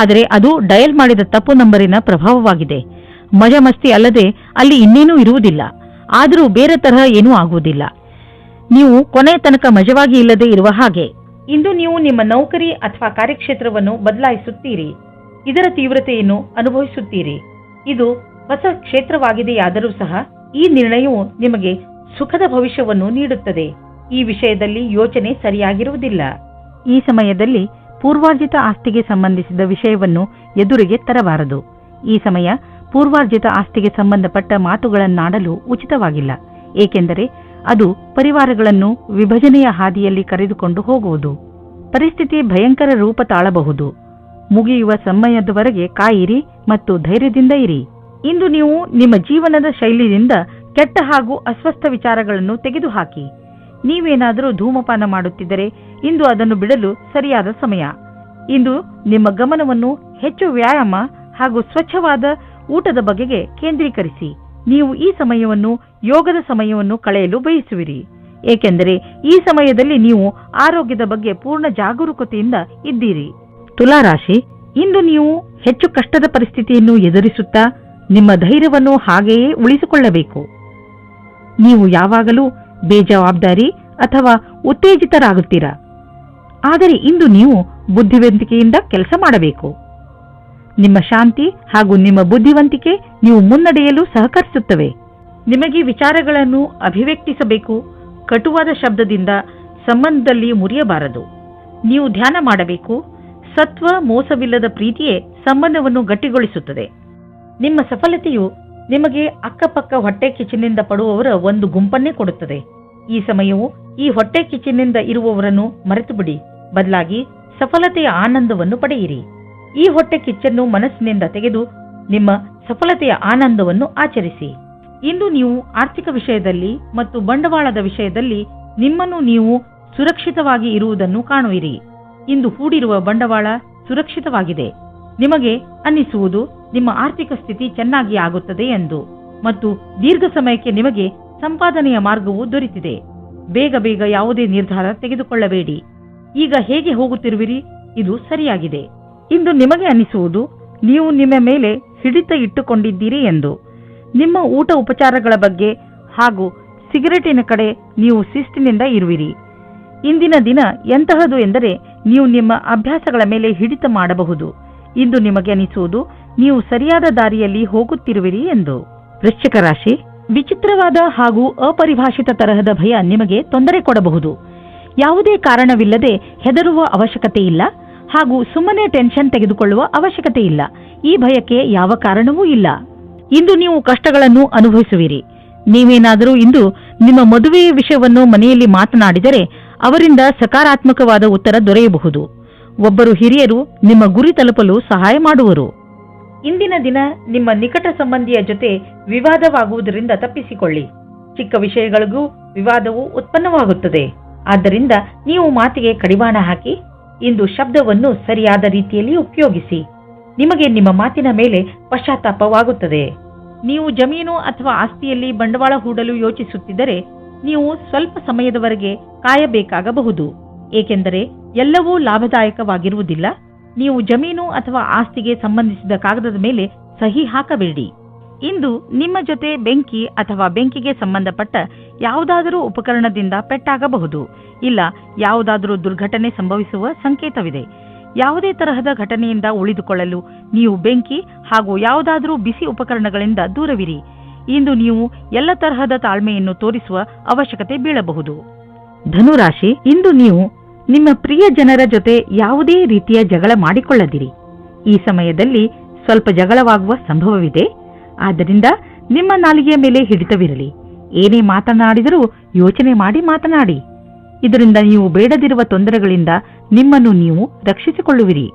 ಆದರೆ ಅದು ಡಯಲ್ ಮಾಡಿದ ತಪ್ಪು ನಂಬರಿನ ಪ್ರಭಾವವಾಗಿದೆ. ಮಜಾ ಮಸ್ತಿ ಅಲ್ಲದೆ ಅಲ್ಲಿ ಇನ್ನೇನೂ ಇರುವುದಿಲ್ಲ. ಆದರೂ ಬೇರೆ ತರಹ ಏನೂ ಆಗುವುದಿಲ್ಲ. ನೀವು ಕೊನೆ ತನಕ ಮಜವಾಗಿ ಇಲ್ಲದೆ ಇರುವ ಹಾಗೆ. ಇಂದು ನೀವು ನಿಮ್ಮ ನೌಕರಿ ಅಥವಾ ಕಾರ್ಯಕ್ಷೇತ್ರವನ್ನು ಬದಲಾಯಿಸುತ್ತೀರಿ. ಇದರ ತೀವ್ರತೆಯನ್ನು ಅನುಭವಿಸುತ್ತೀರಿ. ಇದು ಹೊಸ ಕ್ಷೇತ್ರವಾಗಿದೆಯಾದರೂ ಸಹ ಈ ನಿರ್ಣಯವು ನಿಮಗೆ ಸುಖದ ಭವಿಷ್ಯವನ್ನು ನೀಡುತ್ತದೆ. ಈ ವಿಷಯದಲ್ಲಿ ಯೋಚನೆ ಸರಿಯಾಗಿರುವುದಿಲ್ಲ. ಈ ಸಮಯದಲ್ಲಿ ಪೂರ್ವಾರ್ಜಿತ ಆಸ್ತಿಗೆ ಸಂಬಂಧಿಸಿದ ವಿಷಯವನ್ನು ಎದುರಿಗೆ ತರಬಾರದು. ಈ ಸಮಯ ಪೂರ್ವಾರ್ಜಿತ ಆಸ್ತಿಗೆ ಸಂಬಂಧಪಟ್ಟ ಮಾತುಗಳನ್ನಾಡಲು ಉಚಿತವಾಗಿಲ್ಲ. ಏಕೆಂದರೆ ಅದು ಪರಿವಾರಗಳನ್ನು ವಿಭಜನೆಯ ಹಾದಿಯಲ್ಲಿ ಕರೆದುಕೊಂಡು ಹೋಗುವುದು. ಪರಿಸ್ಥಿತಿ ಭಯಂಕರ ರೂಪ ತಾಳಬಹುದು. ಮುಗಿಯುವ ಸಮಯದವರೆಗೆ ಕಾಯಿರಿ ಮತ್ತು ಧೈರ್ಯದಿಂದ ಇರಿ. ಇಂದು ನೀವು ನಿಮ್ಮ ಜೀವನದ ಶೈಲಿಯಿಂದ ಕೆಟ್ಟ ಹಾಗೂ ಅಸ್ವಸ್ಥ ವಿಚಾರಗಳನ್ನು ತೆಗೆದುಹಾಕಿ. ನೀವೇನಾದರೂ ಧೂಮಪಾನ ಮಾಡುತ್ತಿದ್ದರೆ ಇಂದು ಅದನ್ನು ಬಿಡಲು ಸರಿಯಾದ ಸಮಯ. ಇಂದು ನಿಮ್ಮ ಗಮನವನ್ನು ಹೆಚ್ಚು ವ್ಯಾಯಾಮ ಹಾಗೂ ಸ್ವಚ್ಛವಾದ ಊಟದ ಬಗೆಗೆ ಕೇಂದ್ರೀಕರಿಸಿ. ನೀವು ಈ ಸಮಯವನ್ನು ಯೋಗದ ಸಮಯವನ್ನು ಕಳೆಯಲು ಬಯಸುವಿರಿ, ಏಕೆಂದರೆ ಈ ಸಮಯದಲ್ಲಿ ನೀವು ಆರೋಗ್ಯದ ಬಗ್ಗೆ ಪೂರ್ಣ ಜಾಗರೂಕತೆಯಿಂದ ಇದ್ದೀರಿ. ತುಲಾರಾಶಿ, ಇಂದು ನೀವು ಹೆಚ್ಚು ಕಷ್ಟದ ಪರಿಸ್ಥಿತಿಯನ್ನು ಎದುರಿಸುತ್ತಾ ನಿಮ್ಮ ಧೈರ್ಯವನ್ನು ಹಾಗೆಯೇ ಉಳಿಸಿಕೊಳ್ಳಬೇಕು. ನೀವು ಯಾವಾಗಲೂ ಬೇಜವಾಬ್ದಾರಿ ಅಥವಾ ಉತ್ತೇಜಿತರಾಗುತ್ತೀರಾ. ಆದರೆ ಇಂದು ನೀವು ಬುದ್ಧಿವಂತಿಕೆಯಿಂದ ಕೆಲಸ ಮಾಡಬೇಕು. ನಿಮ್ಮ ಶಾಂತಿ ಹಾಗೂ ನಿಮ್ಮ ಬುದ್ಧಿವಂತಿಕೆ ನೀವು ಮುನ್ನಡೆಯಲು ಸಹಕರಿಸುತ್ತವೆ. ನಿಮಗೆ ವಿಚಾರಗಳನ್ನು ಅಭಿವ್ಯಕ್ತಿಸಬೇಕು. ಕಟುವಾದ ಶಬ್ದದಿಂದ ಸಂಬಂಧದಲ್ಲಿ ಮುರಿಯಬಾರದು. ನೀವು ಧ್ಯಾನ ಮಾಡಬೇಕು. ಸತ್ವ ಮೋಸವಿಲ್ಲದ ಪ್ರೀತಿಯೇ ಸಂಬಂಧವನ್ನು ಗಟ್ಟಿಗೊಳಿಸುತ್ತದೆ. ನಿಮ್ಮ ಸಫಲತೆಯು ನಿಮಗೆ ಅಕ್ಕಪಕ್ಕ ಹೊಟ್ಟೆ ಕಿಚ್ಚಿನಿಂದ ಪಡುವವರ ಒಂದು ಗುಂಪನ್ನೇ ಕೊಡುತ್ತದೆ. ಈ ಸಮಯವು ಈ ಹೊಟ್ಟೆ ಕಿಚ್ಚಿನಿಂದ ಇರುವವರನ್ನು ಮರೆತು ಬಿಡಿ. ಬದಲಾಗಿ ಸಫಲತೆಯ ಆನಂದವನ್ನು ಪಡೆಯಿರಿ. ಈ ಹೊಟ್ಟೆ ಕಿಚ್ಚನ್ನು ಮನಸ್ಸಿನಿಂದ ತೆಗೆದು ನಿಮ್ಮ ಸಫಲತೆಯ ಆನಂದವನ್ನು ಆಚರಿಸಿ. ಇಂದು ನೀವು ಆರ್ಥಿಕ ವಿಷಯದಲ್ಲಿ ಮತ್ತು ಬಂಡವಾಳದ ವಿಷಯದಲ್ಲಿ ನಿಮ್ಮನ್ನು ನೀವು ಸುರಕ್ಷಿತವಾಗಿ ಇರುವುದನ್ನು ಕಾಣುವಿರಿ. ಇಂದು ಹೂಡಿರುವ ಬಂಡವಾಳ ಸುರಕ್ಷಿತವಾಗಿದೆ. ನಿಮಗೆ ಅನ್ನಿಸುವುದು ನಿಮ್ಮ ಆರ್ಥಿಕ ಸ್ಥಿತಿ ಚೆನ್ನಾಗಿ ಆಗುತ್ತದೆ ಎಂದು, ಮತ್ತು ದೀರ್ಘ ಸಮಯಕ್ಕೆ ನಿಮಗೆ ಸಂಪಾದನೆಯ ಮಾರ್ಗವು ದೊರೆತಿದೆ. ಬೇಗ ಬೇಗ ಯಾವುದೇ ನಿರ್ಧಾರ ತೆಗೆದುಕೊಳ್ಳಬೇಡಿ. ಈಗ ಹೇಗೆ ಹೋಗುತ್ತಿರುವಿರಿ ಇದು ಸರಿಯಾಗಿದೆ. ಇಂದು ನಿಮಗೆ ಅನ್ನಿಸುವುದು ನೀವು ನಿಮ್ಮ ಮೇಲೆ ಹಿಡಿತ ಇಟ್ಟುಕೊಂಡಿದ್ದೀರಿ ಎಂದು. ನಿಮ್ಮ ಊಟ ಉಪಚಾರಗಳ ಬಗ್ಗೆ ಹಾಗೂ ಸಿಗರೇಟಿನ ಕಡೆ ನೀವು ಶಿಸ್ತಿನಿಂದ ಇರುವಿರಿ. ಇಂದಿನ ದಿನ ಎಂತಹದು ಎಂದರೆ ನೀವು ನಿಮ್ಮ ಅಭ್ಯಾಸಗಳ ಮೇಲೆ ಹಿಡಿತ ಮಾಡಬಹುದು. ಇಂದು ನಿಮಗೆ ಅನಿಸುವುದು ನೀವು ಸರಿಯಾದ ದಾರಿಯಲ್ಲಿ ಹೋಗುತ್ತಿರುವಿರಿ ಎಂದು. ವೃಶ್ಚಿಕ ರಾಶಿ, ವಿಚಿತ್ರವಾದ ಹಾಗೂ ಅಪರಿಭಾಷಿತ ತರಹದ ಭಯ ನಿಮಗೆ ತೊಂದರೆ ಕೊಡಬಹುದು. ಯಾವುದೇ ಕಾರಣವಿಲ್ಲದೆ ಹೆದರುವ ಅವಶ್ಯಕತೆ ಇಲ್ಲ ಹಾಗೂ ಸುಮ್ಮನೆ ಟೆನ್ಷನ್ ತೆಗೆದುಕೊಳ್ಳುವ ಅವಶ್ಯಕತೆ ಇಲ್ಲ. ಈ ಭಯಕ್ಕೆ ಯಾವ ಕಾರಣವೂ ಇಲ್ಲ. ಇಂದು ನೀವು ಕಷ್ಟಗಳನ್ನು ಅನುಭವಿಸುವಿರಿ. ನೀವೇನಾದರೂ ಇಂದು ನಿಮ್ಮ ಮದುವೆಯ ವಿಷಯವನ್ನು ಮನೆಯಲ್ಲಿ ಮಾತನಾಡಿದರೆ ಅವರಿಂದ ಸಕಾರಾತ್ಮಕವಾದ ಉತ್ತರ ದೊರೆಯಬಹುದು. ಒಬ್ಬರು ಹಿರಿಯರು ನಿಮ್ಮ ಗುರಿ ತಲುಪಲು ಸಹಾಯ ಮಾಡುವರು. ಇಂದಿನ ದಿನ ನಿಮ್ಮ ನಿಕಟ ಸಂಬಂಧಿಯ ಜೊತೆ ವಿವಾದವಾಗುವುದರಿಂದ ತಪ್ಪಿಸಿಕೊಳ್ಳಿ. ಚಿಕ್ಕ ವಿಷಯಗಳಿಗೂ ವಿವಾದವು ಉತ್ಪನ್ನವಾಗುತ್ತದೆ. ಆದ್ದರಿಂದ ನೀವು ಮಾತಿಗೆ ಕಡಿವಾಣ ಹಾಕಿ ಇಂದು ಶಬ್ದವನ್ನು ಸರಿಯಾದ ರೀತಿಯಲ್ಲಿ ಉಪಯೋಗಿಸಿ. ನಿಮಗೆ ನಿಮ್ಮ ಮಾತಿನ ಮೇಲೆ ಪಶ್ಚಾತ್ತಾಪವಾಗುತ್ತದೆ. ನೀವು ಜಮೀನು ಅಥವಾ ಆಸ್ತಿಯಲ್ಲಿ ಬಂಡವಾಳ ಹೂಡಲು ಯೋಚಿಸುತ್ತಿದ್ದರೆ ನೀವು ಸ್ವಲ್ಪ ಸಮಯದವರೆಗೆ ಕಾಯಬೇಕಾಗಬಹುದು, ಏಕೆಂದರೆ ಎಲ್ಲವೂ ಲಾಭದಾಯಕವಾಗಿರುವುದಿಲ್ಲ. ನೀವು ಜಮೀನು ಅಥವಾ ಆಸ್ತಿಗೆ ಸಂಬಂಧಿಸಿದ ಕಾಗದದ ಮೇಲೆ ಸಹಿ ಹಾಕಬೇಡಿ. ಇಂದು ನಿಮ್ಮ ಜೊತೆ ಬೆಂಕಿ ಅಥವಾ ಬೆಂಕಿಗೆ ಸಂಬಂಧಪಟ್ಟ ಯಾವುದಾದರೂ ಉಪಕರಣದಿಂದ ಪೆಟ್ಟಾಗಬಹುದು, ಇಲ್ಲ ಯಾವುದಾದರೂ ದುರ್ಘಟನೆ ಸಂಭವಿಸುವ ಸಂಕೇತವಿದೆ. ಯಾವುದೇ ತರಹದ ಘಟನೆಯಿಂದ ಉಳಿದುಕೊಳ್ಳಲು ನೀವು ಬೆಂಕಿ ಹಾಗೂ ಯಾವುದಾದರೂ ಬಿಸಿ ಉಪಕರಣಗಳಿಂದ ದೂರವಿರಿ. ಇಂದು ನೀವು ಎಲ್ಲ ತರಹದ ತಾಳ್ಮೆಯನ್ನು ತೋರಿಸುವ ಅವಶ್ಯಕತೆ ಬೀಳಬಹುದು. ಧನುರಾಶಿ, ಇಂದು ನೀವು ನಿಮ್ಮ ಪ್ರಿಯ ಜನರ ಜೊತೆ ಯಾವುದೇ ರೀತಿಯ ಜಗಳ ಮಾಡಿಕೊಳ್ಳದಿರಿ. ಈ ಸಮಯದಲ್ಲಿ ಸ್ವಲ್ಪ ಜಗಳವಾಗುವ ಸಂಭವವಿದೆ. ಆದ್ದರಿಂದ ನಿಮ್ಮ ನಾಲಿಗೆಯ ಮೇಲೆ ಹಿಡಿತವಿರಲಿ. ಏನೇ ಮಾತನಾಡಿದರೂ ಯೋಚನೆ ಮಾಡಿ ಮಾತನಾಡಿ. ಇದರಿಂದ ನೀವು ಬೇಡದಿರುವ ತೊಂದರೆಗಳಿಂದ ನಿಮ್ಮನ್ನು ನೀವು ರಕ್ಷಿಸಿಕೊಳ್ಳುವಿರಿ.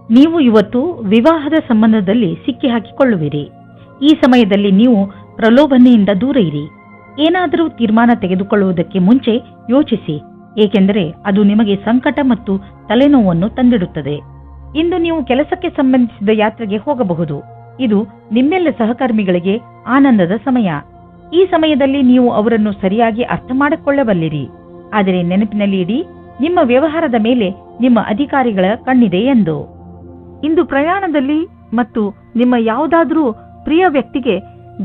ನೀವು ಇವತ್ತು ವಿವಾಹದ ಸಂಬಂಧದಲ್ಲಿ ಸಿಕ್ಕಿ ಹಾಕಿಕೊಳ್ಳುವಿರಿ. ಈ ಸಮಯದಲ್ಲಿ ನೀವು ಪ್ರಲೋಭನೆಯಿಂದ ದೂರ ಇರಿ. ಏನಾದರೂ ತೀರ್ಮಾನ ತೆಗೆದುಕೊಳ್ಳುವುದಕ್ಕೆ ಮುಂಚೆ ಯೋಚಿಸಿ, ಏಕೆಂದರೆ ಅದು ನಿಮಗೆ ಸಂಕಟ ಮತ್ತು ತಲೆನೋವನ್ನು ತಂದಿಡುತ್ತದೆ. ಇಂದು ನೀವು ಕೆಲಸಕ್ಕೆ ಸಂಬಂಧಿಸಿದ ಯಾತ್ರೆಗೆ ಹೋಗಬಹುದು. ಇದು ನಿಮ್ಮೆಲ್ಲ ಸಹಕರ್ಮಿಗಳಿಗೆ ಆನಂದದ ಸಮಯ. ಈ ಸಮಯದಲ್ಲಿ ನೀವು ಅವರನ್ನು ಸರಿಯಾಗಿ ಅರ್ಥ ಮಾಡಿಕೊಳ್ಳಬಲ್ಲಿರಿ. ಆದರೆ ನೆನಪಿನಲ್ಲಿ ಇಡಿ, ನಿಮ್ಮ ವ್ಯವಹಾರದ ಮೇಲೆ ನಿಮ್ಮ ಅಧಿಕಾರಿಗಳ ಕಣ್ಣಿದೆ ಎಂದು. ಇಂದು ಪ್ರಯಾಣದಲ್ಲಿ ಮತ್ತು ನಿಮ್ಮ ಯಾವುದಾದರೂ ಪ್ರಿಯ ವ್ಯಕ್ತಿಗೆ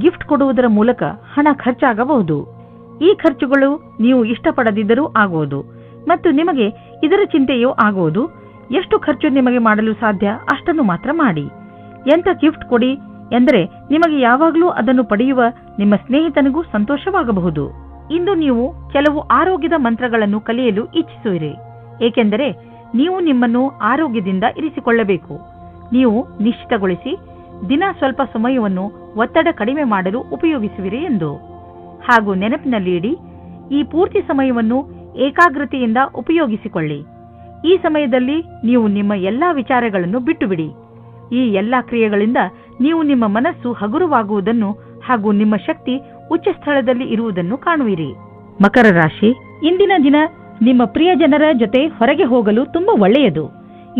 ಗಿಫ್ಟ್ ಕೊಡುವುದರ ಮೂಲಕ ಹಣ ಖರ್ಚಾಗಬಹುದು. ಈ ಖರ್ಚುಗಳು ನೀವು ಇಷ್ಟಪಡದಿದ್ದರೂ ಆಗುವುದು ಮತ್ತು ನಿಮಗೆ ಇದರ ಚಿಂತೆಯೂ ಆಗುವುದು. ಎಷ್ಟು ಖರ್ಚು ನಿಮಗೆ ಮಾಡಲು ಸಾಧ್ಯ ಅಷ್ಟನ್ನು ಮಾತ್ರ ಮಾಡಿ. ಎಂಥ ಗಿಫ್ಟ್ ಕೊಡಿ ಎಂದರೆ ನಿಮಗೆ ಯಾವಾಗಲೂ ಅದನ್ನು ಪಡೆಯುವ ನಿಮ್ಮ ಸ್ನೇಹಿತನಿಗೂ ಸಂತೋಷವಾಗಬಹುದು. ಇಂದು ನೀವು ಕೆಲವು ಆರೋಗ್ಯದ ಮಂತ್ರಗಳನ್ನು ಕಲಿಯಲು ಇಚ್ಛಿಸುವಿರಿ, ಏಕೆಂದರೆ ನೀವು ನಿಮ್ಮನ್ನು ಆರೋಗ್ಯದಿಂದ ಇರಿಸಿಕೊಳ್ಳಬೇಕು. ನೀವು ನಿಶ್ಚಿತಗೊಳಿಸಿ ದಿನ ಸ್ವಲ್ಪ ಸಮಯವನ್ನು ಒತ್ತಡ ಕಡಿಮೆ ಮಾಡಲು ಉಪಯೋಗಿಸುವಿರಿ ಎಂದು. ಹಾಗೂ ನೆನಪಿನಲ್ಲಿ ಇಡಿ, ಈ ಪೂರ್ತಿ ಸಮಯವನ್ನು ಏಕಾಗ್ರತೆಯಿಂದ ಉಪಯೋಗಿಸಿಕೊಳ್ಳಿ. ಈ ಸಮಯದಲ್ಲಿ ನೀವು ನಿಮ್ಮ ಎಲ್ಲಾ ವಿಚಾರಗಳನ್ನು ಬಿಟ್ಟುಬಿಡಿ. ಈ ಎಲ್ಲಾ ಕ್ರಿಯೆಗಳಿಂದ ನೀವು ನಿಮ್ಮ ಮನಸ್ಸು ಹಗುರವಾಗುವುದನ್ನು ಹಾಗೂ ನಿಮ್ಮ ಶಕ್ತಿ ಉಚ್ಚ ಸ್ಥಳದಲ್ಲಿ ಇರುವುದನ್ನು ಕಾಣುವಿರಿ. ಮಕರ ರಾಶಿ, ಇಂದಿನ ದಿನ ನಿಮ್ಮ ಪ್ರಿಯ ಜನರ ಜೊತೆ ಹೊರಗೆ ಹೋಗಲು ತುಂಬಾ ಒಳ್ಳೆಯದು.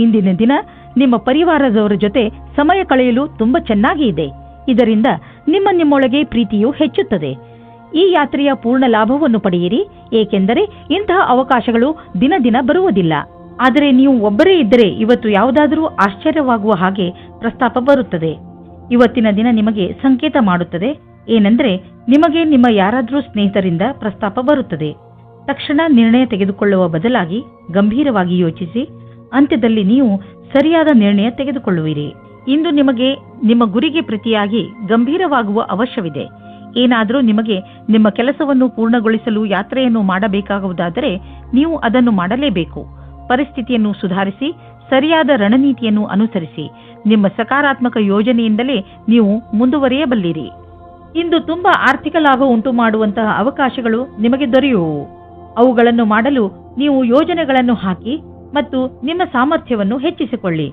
ಇಂದಿನ ದಿನ ನಿಮ್ಮ ಪರಿವಾರದವರ ಜೊತೆ ಸಮಯ ಕಳೆಯಲು ತುಂಬಾ ಚೆನ್ನಾಗಿ ಇದೆ. ಇದರಿಂದ ನಿಮ್ಮೊಳಗೆ ಪ್ರೀತಿಯು ಹೆಚ್ಚುತ್ತದೆ. ಈ ಯಾತ್ರೆಯ ಪೂರ್ಣ ಲಾಭವನ್ನು ಪಡೆಯಿರಿ, ಏಕೆಂದರೆ ಇಂತಹ ಅವಕಾಶಗಳು ದಿನ ದಿನ ಬರುವುದಿಲ್ಲ. ಆದರೆ ನೀವು ಒಬ್ಬರೇ ಇದ್ದರೆ ಇವತ್ತು ಯಾವುದಾದರೂ ಆಶ್ಚರ್ಯವಾಗುವ ಹಾಗೆ ಪ್ರಸ್ತಾಪ ಬರುತ್ತದೆ. ಇವತ್ತಿನ ದಿನ ನಿಮಗೆ ಸಂಕೇತ ಮಾಡುತ್ತದೆ. ಏನೆಂದರೆ ನಿಮಗೆ ನಿಮ್ಮ ಯಾರಾದರೂ ಸ್ನೇಹಿತರಿಂದ ಪ್ರಸ್ತಾಪ ಬರುತ್ತದೆ. ತಕ್ಷಣ ನಿರ್ಣಯ ತೆಗೆದುಕೊಳ್ಳುವ ಬದಲಾಗಿ ಗಂಭೀರವಾಗಿ ಯೋಚಿಸಿ ಅಂತ್ಯದಲ್ಲಿ ನೀವು ಸರಿಯಾದ ನಿರ್ಣಯ ತೆಗೆದುಕೊಳ್ಳುವಿರಿ. ಇಂದು ನಿಮಗೆ ನಿಮ್ಮ ಗುರಿಗೆ ಪ್ರತಿಯಾಗಿ ಗಂಭೀರವಾಗುವ ಅವಶ್ಯವಿದೆ. ಏನಾದರೂ ನಿಮಗೆ ನಿಮ್ಮ ಕೆಲಸವನ್ನು ಪೂರ್ಣಗೊಳಿಸಲು ಯಾತ್ರೆಯನ್ನು ಮಾಡಬೇಕಾಗುವುದಾದರೆ ನೀವು ಅದನ್ನು ಮಾಡಲೇಬೇಕು. ಪರಿಸ್ಥಿತಿಯನ್ನು ಸುಧಾರಿಸಿ ಸರಿಯಾದ ರಣನೀತಿಯನ್ನು ಅನುಸರಿಸಿ ನಿಮ್ಮ ಸಕಾರಾತ್ಮಕ ಯೋಜನೆಯಿಂದಲೇ ನೀವು ಮುಂದುವರಿಯಬಲ್ಲಿರಿ. ಇಂದು ತುಂಬಾ ಆರ್ಥಿಕ ಲಾಭ ಉಂಟು ಮಾಡುವಂತಹ ಅವಕಾಶಗಳು ನಿಮಗೆ ದೊರೆಯುವು. ಅವುಗಳನ್ನು ಮಾಡಲು ನೀವು ಯೋಜನೆಗಳನ್ನು ಹಾಕಿ ಮತ್ತು ನಿಮ್ಮ ಸಾಮರ್ಥ್ಯವನ್ನು ಹೆಚ್ಚಿಸಿಕೊಳ್ಳಿ.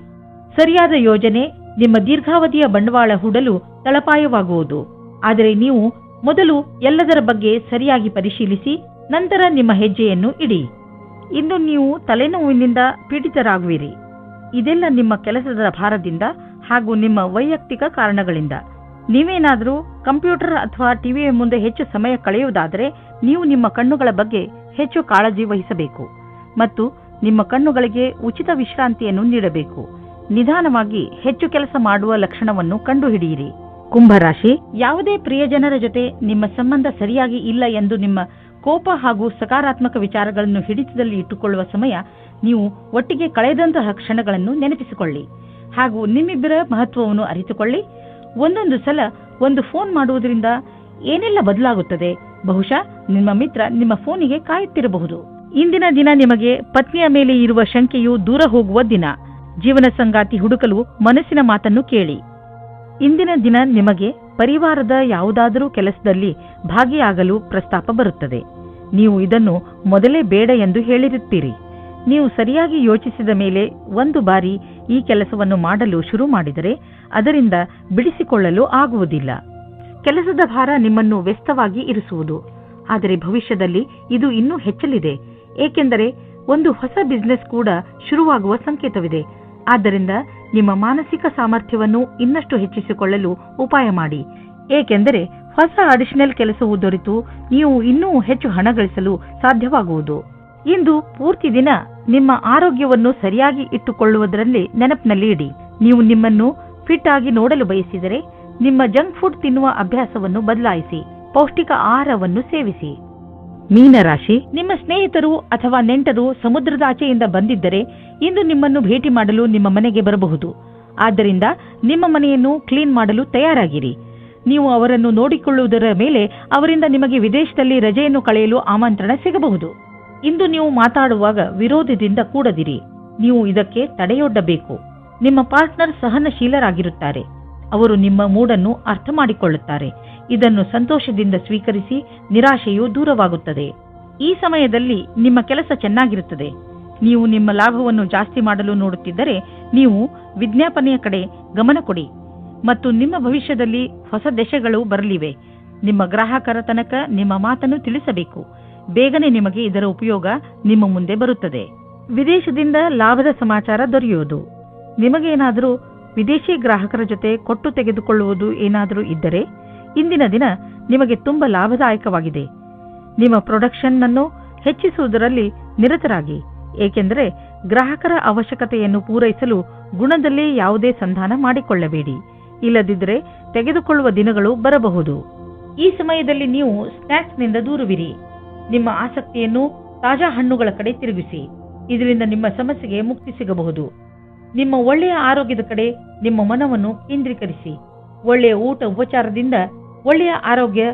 ಸರಿಯಾದ ಯೋಜನೆ ನಿಮ್ಮ ದೀರ್ಘಾವಧಿಯ ಬಂಡವಾಳ ಹೂಡಲು ತಳಪಾಯವಾಗುವುದು. ಆದರೆ ನೀವು ಮೊದಲು ಎಲ್ಲದರ ಬಗ್ಗೆ ಸರಿಯಾಗಿ ಪರಿಶೀಲಿಸಿ ನಂತರ ನಿಮ್ಮ ಹೆಜ್ಜೆಯನ್ನು ಇಡಿ. ಇಂದು ನೀವು ತಲೆನೋವಿನಿಂದ ಪೀಡಿತರಾಗುವಿರಿ. ಇದೆಲ್ಲ ನಿಮ್ಮ ಕೆಲಸದ ಭಾರದಿಂದ ಹಾಗೂ ನಿಮ್ಮ ವೈಯಕ್ತಿಕ ಕಾರಣಗಳಿಂದ. ನೀವೇನಾದರೂ ಕಂಪ್ಯೂಟರ್ ಅಥವಾ ಟಿವಿಯ ಮುಂದೆ ಹೆಚ್ಚು ಸಮಯ ಕಳೆಯುವುದಾದರೆ ನೀವು ನಿಮ್ಮ ಕಣ್ಣುಗಳ ಬಗ್ಗೆ ಹೆಚ್ಚು ಕಾಳಜಿ ವಹಿಸಬೇಕು ಮತ್ತು ನಿಮ್ಮ ಕಣ್ಣುಗಳಿಗೆ ಉಚಿತ ವಿಶ್ರಾಂತಿಯನ್ನು ನೀಡಬೇಕು. ನಿಧಾನವಾಗಿ ಹೆಚ್ಚು ಕೆಲಸ ಮಾಡುವ ಲಕ್ಷಣವನ್ನು ಕಂಡುಹಿಡಿಯಿರಿ. ಕುಂಭರಾಶಿ, ಯಾವುದೇ ಪ್ರಿಯಜನರ ಜೊತೆ ನಿಮ್ಮ ಸಂಬಂಧ ಸರಿಯಾಗಿ ಇಲ್ಲ ಎಂದು ನಿಮ್ಮ ಕೋಪ ಹಾಗೂ ಸಕಾರಾತ್ಮಕ ವಿಚಾರಗಳನ್ನು ಹಿಡಿತದಲ್ಲಿ ಇಟ್ಟುಕೊಳ್ಳುವ ಸಮಯ ನೀವು ಒಟ್ಟಿಗೆ ಕಳೆದಂತಹ ಕ್ಷಣಗಳನ್ನು ನೆನಪಿಸಿಕೊಳ್ಳಿ ಹಾಗೂ ನಿಮ್ಮಿಬ್ಬರ ಮಹತ್ವವನ್ನು ಅರಿತುಕೊಳ್ಳಿ. ಒಂದೊಂದು ಸಲ ಒಂದು ಫೋನ್ ಮಾಡುವುದರಿಂದ ಏನೆಲ್ಲ ಬದಲಾಗುತ್ತದೆ. ಬಹುಶಃ ನಿಮ್ಮ ಮಿತ್ರ ನಿಮ್ಮ ಫೋನಿಗೆ ಕಾಯುತ್ತಿರಬಹುದು. ಇಂದಿನ ದಿನ ನಿಮಗೆ ಪತ್ನಿಯ ಮೇಲೆ ಇರುವ ಶಂಕೆಯು ದೂರ ಹೋಗುವ ದಿನ. ಜೀವನ ಸಂಗಾತಿ ಹುಡುಕಲು ಮನಸ್ಸಿನ ಮಾತನ್ನು ಕೇಳಿ. ಇಂದಿನ ದಿನ ನಿಮಗೆ ಪರಿವಾರದ ಯಾವುದಾದರೂ ಕೆಲಸದಲ್ಲಿ ಭಾಗಿಯಾಗಲು ಪ್ರಸ್ತಾಪ ಬರುತ್ತದೆ. ನೀವು ಇದನ್ನು ಮೊದಲೇ ಬೇಡ ಎಂದು ಹೇಳಿರುತ್ತೀರಿ. ನೀವು ಸರಿಯಾಗಿ ಯೋಚಿಸಿದ ಮೇಲೆ ಒಂದು ಬಾರಿ ಈ ಕೆಲಸವನ್ನು ಮಾಡಲು ಶುರು ಮಾಡಿದರೆ ಅದರಿಂದ ಬಿಡಿಸಿಕೊಳ್ಳಲು ಆಗುವುದಿಲ್ಲ. ಕೆಲಸದ ಭಾರ ನಿಮ್ಮನ್ನು ವ್ಯಸ್ತವಾಗಿ ಇರಿಸುವುದು. ಆದರೆ ಭವಿಷ್ಯದಲ್ಲಿ ಇದು ಇನ್ನೂ ಹೆಚ್ಚಲಿದೆ, ಏಕೆಂದರೆ ಒಂದು ಹೊಸ ಬಿಸಿನೆಸ್ ಕೂಡ ಶುರುವಾಗುವ ಸಂಕೇತವಿದೆ. ಆದ್ದರಿಂದ ನಿಮ್ಮ ಮಾನಸಿಕ ಸಾಮರ್ಥ್ಯವನ್ನು ಇನ್ನಷ್ಟು ಹೆಚ್ಚಿಸಿಕೊಳ್ಳಲು ಉಪಾಯ ಮಾಡಿ, ಏಕೆಂದರೆ ಹೊಸ ಅಡಿಷನಲ್ ಕೆಲಸವು ದೊರೆತು ನೀವು ಇನ್ನೂ ಹೆಚ್ಚು ಹಣ ಗಳಿಸಲು ಸಾಧ್ಯವಾಗುವುದು. ಇಂದು ಪೂರ್ತಿ ದಿನ ನಿಮ್ಮ ಆರೋಗ್ಯವನ್ನು ಸರಿಯಾಗಿ ಇಟ್ಟುಕೊಳ್ಳುವುದರಲ್ಲಿ ನೆನಪಿನಲ್ಲಿ ಇಡಿ. ನೀವು ನಿಮ್ಮನ್ನು ಫಿಟ್ ಆಗಿ ನೋಡಲು ಬಯಸಿದರೆ ನಿಮ್ಮ ಜಂಕ್ ಫುಡ್ ತಿನ್ನುವ ಅಭ್ಯಾಸವನ್ನು ಬದಲಾಯಿಸಿ, ಪೌಷ್ಟಿಕ ಆಹಾರವನ್ನು ಸೇವಿಸಿ. ಮೀನರಾಶಿ, ನಿಮ್ಮ ಸ್ನೇಹಿತರು ಅಥವಾ ನೆಂಟರು ಸಮುದ್ರದಾಚೆಯಿಂದ ಬಂದಿದ್ದರೆ ಇಂದು ನಿಮ್ಮನ್ನು ಭೇಟಿ ಮಾಡಲು ನಿಮ್ಮ ಮನೆಗೆ ಬರಬಹುದು. ಆದ್ದರಿಂದ ನಿಮ್ಮ ಮನೆಯನ್ನು ಕ್ಲೀನ್ ಮಾಡಲು ತಯಾರಾಗಿರಿ. ನೀವು ಅವರನ್ನು ನೋಡಿಕೊಳ್ಳುವುದರ ಮೇಲೆ ಅವರಿಂದ ನಿಮಗೆ ವಿದೇಶದಲ್ಲಿ ರಜೆಯನ್ನು ಕಳೆಯಲು ಆಮಂತ್ರಣ ಸಿಗಬಹುದು. ಇಂದು ನೀವು ಮಾತಾಡುವಾಗ ವಿರೋಧದಿಂದ ಕೂಡದಿರಿ. ನೀವು ಇದಕ್ಕೆ ತಡೆಯೊಡ್ಡಬೇಕು. ನಿಮ್ಮ ಪಾರ್ಟ್ನರ್ ಸಹನಶೀಲರಾಗಿರುತ್ತಾರೆ. ಅವರು ನಿಮ್ಮ ಮೂಡನ್ನು ಅರ್ಥ ಮಾಡಿಕೊಳ್ಳುತ್ತಾರೆ. ಇದನ್ನು ಸಂತೋಷದಿಂದ ಸ್ವೀಕರಿಸಿ ನಿರಾಶೆಯು ದೂರವಾಗುತ್ತದೆ. ಈ ಸಮಯದಲ್ಲಿ ನಿಮ್ಮ ಕೆಲಸ ಚೆನ್ನಾಗಿರುತ್ತದೆ. ನೀವು ನಿಮ್ಮ ಲಾಭವನ್ನು ಜಾಸ್ತಿ ಮಾಡಲು ನೋಡುತ್ತಿದ್ದರೆ ನೀವು ವಿಜ್ಞಾಪನೆಯ ಕಡೆ ಗಮನ ಕೊಡಿ ಮತ್ತು ನಿಮ್ಮ ಭವಿಷ್ಯದಲ್ಲಿ ಹೊಸ ದಶೆಗಳು ಬರಲಿವೆ. ನಿಮ್ಮ ಗ್ರಾಹಕರ ತನಕ ನಿಮ್ಮ ಮಾತನ್ನು ತಿಳಿಸಬೇಕು. ಬೇಗನೆ ನಿಮಗೆ ಇದರ ಉಪಯೋಗ ನಿಮ್ಮ ಮುಂದೆ ಬರುತ್ತದೆ. ವಿದೇಶದಿಂದ ಲಾಭದ ಸಮಾಚಾರ ದೊರೆಯುವುದು. ನಿಮಗೇನಾದರೂ ವಿದೇಶಿ ಗ್ರಾಹಕರ ಜೊತೆ ಕೊಟ್ಟು ತೆಗೆದುಕೊಳ್ಳುವುದು ಏನಾದರೂ ಇದ್ದರೆ ಇಂದಿನ ದಿನ ನಿಮಗೆ ತುಂಬಾ ಲಾಭದಾಯಕವಾಗಿದೆ. ನಿಮ್ಮ ಪ್ರೊಡಕ್ಷನ್ ಅನ್ನು ಹೆಚ್ಚಿಸುವುದರಲ್ಲಿ ನಿರತರಾಗಿ, ಏಕೆಂದರೆ ಗ್ರಾಹಕರ ಅವಶ್ಯಕತೆಯನ್ನು ಪೂರೈಸಲು ಗುಣದಲ್ಲಿ ಯಾವುದೇ ಸಂಧಾನ ಮಾಡಿಕೊಳ್ಳಬೇಡಿ. ಇಲ್ಲದಿದ್ದರೆ ತೆಗೆದುಕೊಳ್ಳುವ ದಿನಗಳು ಬರಬಹುದು. ಈ ಸಮಯದಲ್ಲಿ ನೀವು ಸ್ನ್ಯಾಕ್ಸ್ನಿಂದ ದೂರವಿರಿ. ನಿಮ್ಮ ಆಸಕ್ತಿಯನ್ನು ತಾಜಾ ಹಣ್ಣುಗಳ ಕಡೆ ತಿರುಗಿಸಿ. ಇದರಿಂದ ನಿಮ್ಮ ಸಮಸ್ಯೆಗೆ ಮುಕ್ತಿ ಸಿಗಬಹುದು. ನಿಮ್ಮ ಒಳ್ಳೆಯ ಆರೋಗ್ಯದ ಕಡೆ ನಿಮ್ಮ ಮನವನ್ನು ಕೇಂದ್ರೀಕರಿಸಿ. ಒಳ್ಳೆಯ ಊಟ ಉಪಚಾರದಿಂದ ಒಳ್ಳೆಯ ಆರೋಗ್ಯ